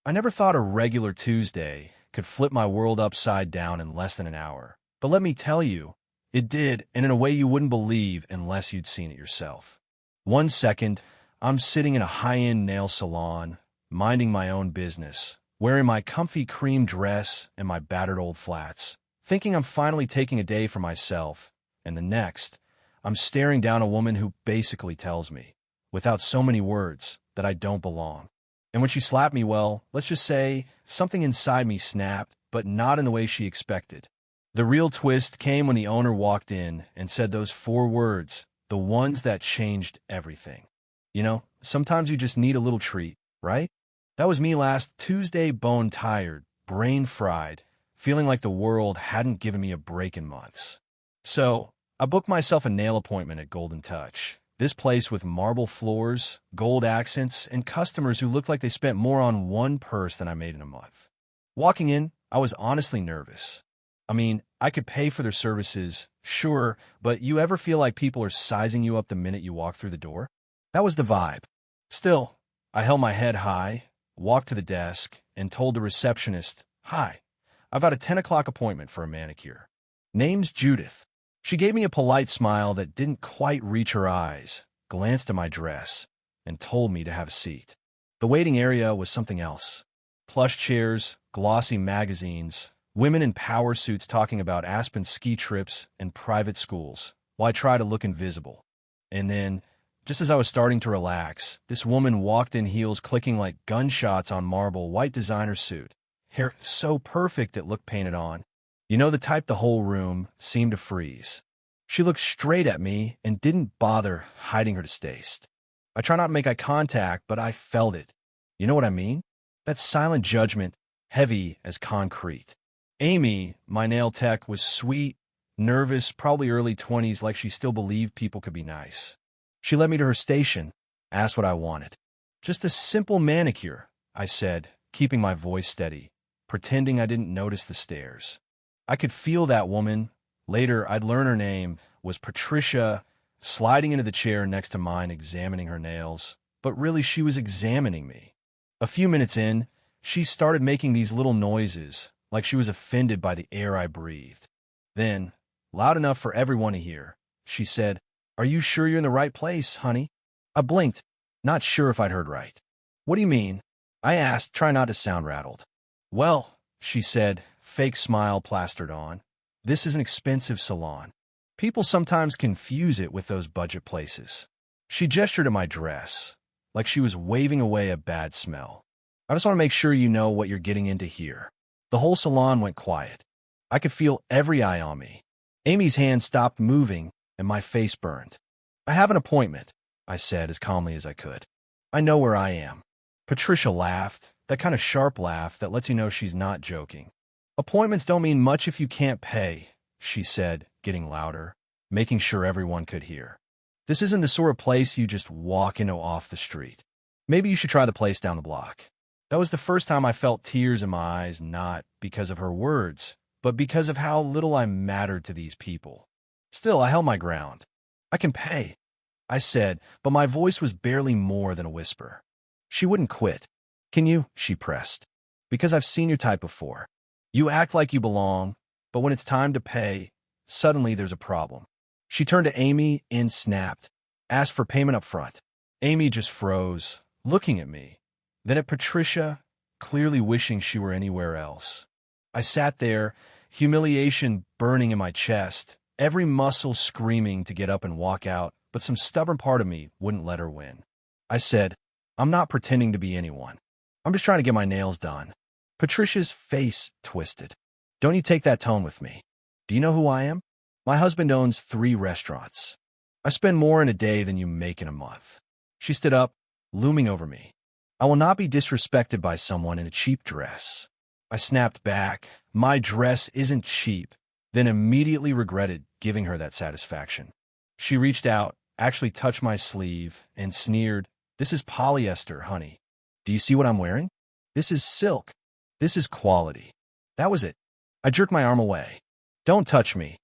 I never thought a regular Tuesday could flip my world upside down in less than an hour. But let me tell you, it did, and in a way you wouldn't believe unless you'd seen it yourself. One second, I'm sitting in a high-end nail salon, minding my own business, wearing my comfy cream dress and my battered old flats, thinking I'm finally taking a day for myself, and the next, I'm staring down a woman who basically tells me, without so many words, that I don't belong. And when she slapped me, well, let's just say something inside me snapped, but not in the way she expected. The real twist came when the owner walked in and said those four words, the ones that changed everything. You know, sometimes you just need a little treat, right? That was me last Tuesday, bone-tired, brain-fried, feeling like the world hadn't given me a break in months. So, I booked myself a nail appointment at Golden Touch. This place with marble floors, gold accents, and customers who looked like they spent more on one purse than I made in a month. Walking in, I was honestly nervous. I mean, I could pay for their services, sure, but you ever feel like people are sizing you up the minute you walk through the door? That was the vibe. Still, I held my head high, walked to the desk, and told the receptionist, "Hi, I've got a 10 o'clock appointment for a manicure. Name's Judith." She gave me a polite smile that didn't quite reach her eyes, glanced at my dress, and told me to have a seat. The waiting area was something else. Plush chairs, glossy magazines, women in power suits talking about Aspen ski trips and private schools, while I tried to look invisible. And then, just as I was starting to relax, this woman walked in, heels clicking like gunshots on marble, white designer suit. Hair so perfect it looked painted on. You know, the type the whole room seemed to freeze. She looked straight at me and didn't bother hiding her distaste. I try not to make eye contact, but I felt it. You know what I mean? That silent judgment, heavy as concrete. Amy, my nail tech, was sweet, nervous, probably early 20s, like she still believed people could be nice. She led me to her station, asked what I wanted. "Just a simple manicure," I said, keeping my voice steady, pretending I didn't notice the stares. I could feel that woman, later I'd learn her name, was Patricia, sliding into the chair next to mine, examining her nails. But really, she was examining me. A few minutes in, she started making these little noises, like she was offended by the air I breathed. Then, loud enough for everyone to hear, she said, "Are you sure you're in the right place, honey?" I blinked, not sure if I'd heard right. "What do you mean?" I asked, trying not to sound rattled. "Well," she said, fake smile plastered on, "this is an expensive salon. People sometimes confuse it with those budget places." She gestured at my dress, like she was waving away a bad smell. "I just want to make sure you know what you're getting into here." The whole salon went quiet. I could feel every eye on me. Amy's hand stopped moving, and my face burned. "I have an appointment," I said as calmly as I could. "I know where I am." Patricia laughed, that kind of sharp laugh that lets you know she's not joking. "Appointments don't mean much if you can't pay," she said, getting louder, making sure everyone could hear. "This isn't the sort of place you just walk into off the street. Maybe you should try the place down the block." That was the first time I felt tears in my eyes, not because of her words, but because of how little I mattered to these people. Still, I held my ground. "I can pay," I said, but my voice was barely more than a whisper. She wouldn't quit. "Can you?" she pressed. "Because I've seen your type before. You act like you belong, but when it's time to pay, suddenly there's a problem." She turned to Amy and snapped, "Ask for payment up front." Amy just froze, looking at me, then at Patricia, clearly wishing she were anywhere else. I sat there, humiliation burning in my chest, every muscle screaming to get up and walk out, but some stubborn part of me wouldn't let her win. I said, "I'm not pretending to be anyone. I'm just trying to get my nails done." Patricia's face twisted. "Don't you take that tone with me. Do you know who I am? My husband owns 3 restaurants. I spend more in a day than you make in a month." She stood up, looming over me. "I will not be disrespected by someone in a cheap dress." I snapped back, "My dress isn't cheap," then immediately regretted giving her that satisfaction. She reached out, actually touched my sleeve, and sneered, "This is polyester, honey. Do you see what I'm wearing? This is silk. This is quality." That was it. I jerked my arm away. "Don't touch me,"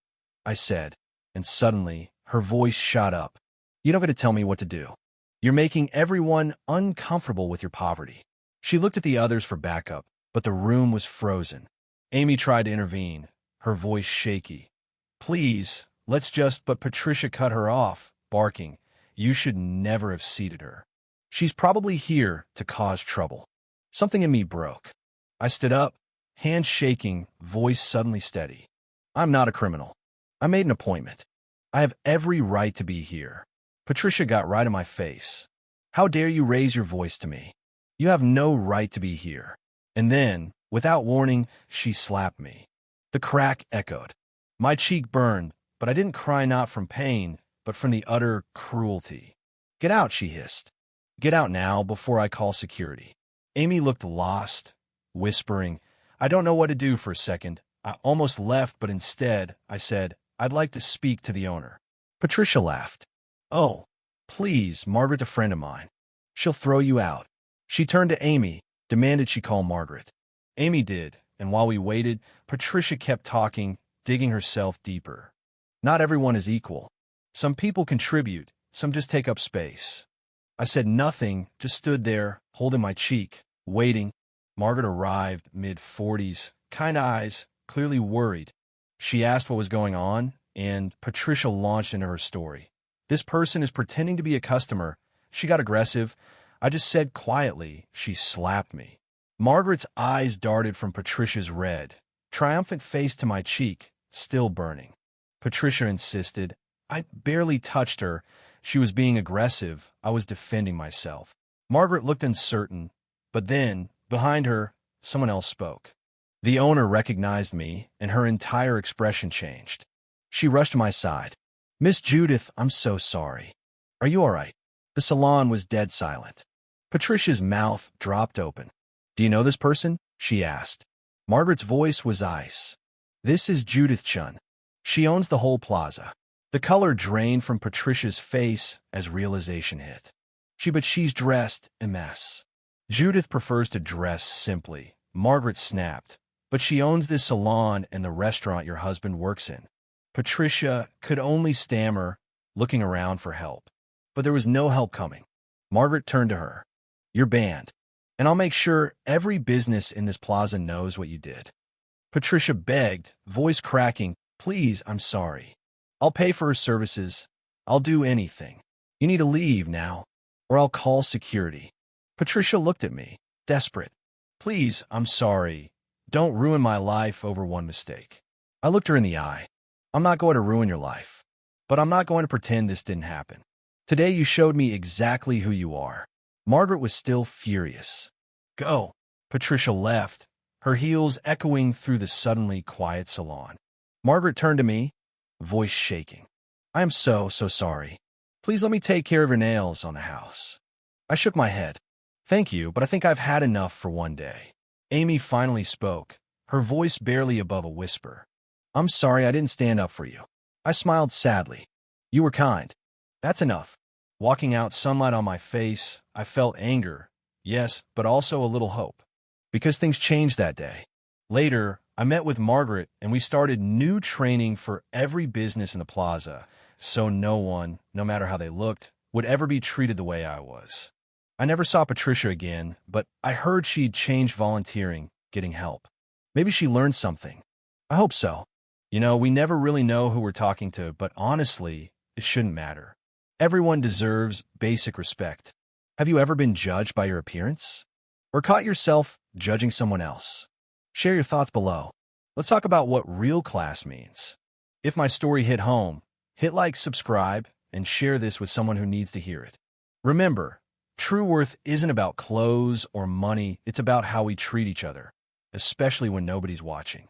I said, and suddenly her voice shot up. "You don't get to tell me what to do. You're making everyone uncomfortable with your poverty." She looked at the others for backup, but the room was frozen. Amy tried to intervene, her voice shaky. Please, let's just, but Patricia cut her off, barking. You should never have seated her. She's probably here to cause trouble. Something in me broke. I stood up, hands shaking, voice suddenly steady. I'm not a criminal. I made an appointment. I have every right to be here. Patricia got right in my face. How dare you raise your voice to me? You have no right to be here. And then, without warning, she slapped me. The crack echoed. My cheek burned, but I didn't cry not from pain, but from the utter cruelty. Get out, she hissed. Get out now before I call security. Amy looked lost, whispering, I don't know what to do for a second. I almost left, but instead, I said, I'd like to speak to the owner. Patricia laughed. Oh, please, Margaret's a friend of mine. She'll throw you out. She turned to Amy, demanded she call Margaret. Amy did, and while we waited, Patricia kept talking, digging herself deeper. Not everyone is equal. Some people contribute, some just take up space. I said nothing, just stood there, holding my cheek, waiting. Margaret arrived, mid-40s, kind eyes, clearly worried. She asked what was going on, and Patricia launched into her story. This person is pretending to be a customer. She got aggressive. I just said quietly, she slapped me. Margaret's eyes darted from Patricia's red, triumphant face to my cheek, still burning. Patricia insisted. I barely touched her. She was being aggressive. I was defending myself. Margaret looked uncertain, but then, behind her, someone else spoke. The owner recognized me, and her entire expression changed. She rushed to my side. Miss Judith, I'm so sorry. Are you all right? The salon was dead silent. Patricia's mouth dropped open. Do you know this person? She asked. Margaret's voice was ice. This is Judith Chun. She owns the whole plaza. The color drained from Patricia's face as realization hit. But she's dressed a mess. Judith prefers to dress simply. Margaret snapped. But she owns this salon and the restaurant your husband works in. Patricia could only stammer, looking around for help. But there was no help coming. Margaret turned to her. You're banned. And I'll make sure every business in this plaza knows what you did. Patricia begged, voice cracking, please, I'm sorry. I'll pay for her services. I'll do anything. You need to leave now, or I'll call security. Patricia looked at me, desperate. Please, I'm sorry. Don't ruin my life over one mistake. I looked her in the eye. I'm not going to ruin your life, but I'm not going to pretend this didn't happen. Today you showed me exactly who you are. Margaret was still furious. Go. Patricia left, her heels echoing through the suddenly quiet salon. Margaret turned to me, voice shaking. I am so sorry. Please let me take care of your nails on the house. I shook my head. Thank you, but I think I've had enough for one day. Amy finally spoke, her voice barely above a whisper. I'm sorry I didn't stand up for you. I smiled sadly. You were kind. That's enough. Walking out, sunlight on my face, I felt anger, yes, but also a little hope. Because things changed that day. Later, I met with Margaret and we started new training for every business in the plaza, so no one, no matter how they looked, would ever be treated the way I was. I never saw Patricia again, but I heard she'd changed volunteering, getting help. Maybe she learned something. I hope so. You know, we never really know who we're talking to, but honestly, it shouldn't matter. Everyone deserves basic respect. Have you ever been judged by your appearance? Or caught yourself judging someone else? Share your thoughts below. Let's talk about what real class means. If my story hit home, hit like, subscribe, and share this with someone who needs to hear it. Remember, true worth isn't about clothes or money, it's about how we treat each other, especially when nobody's watching.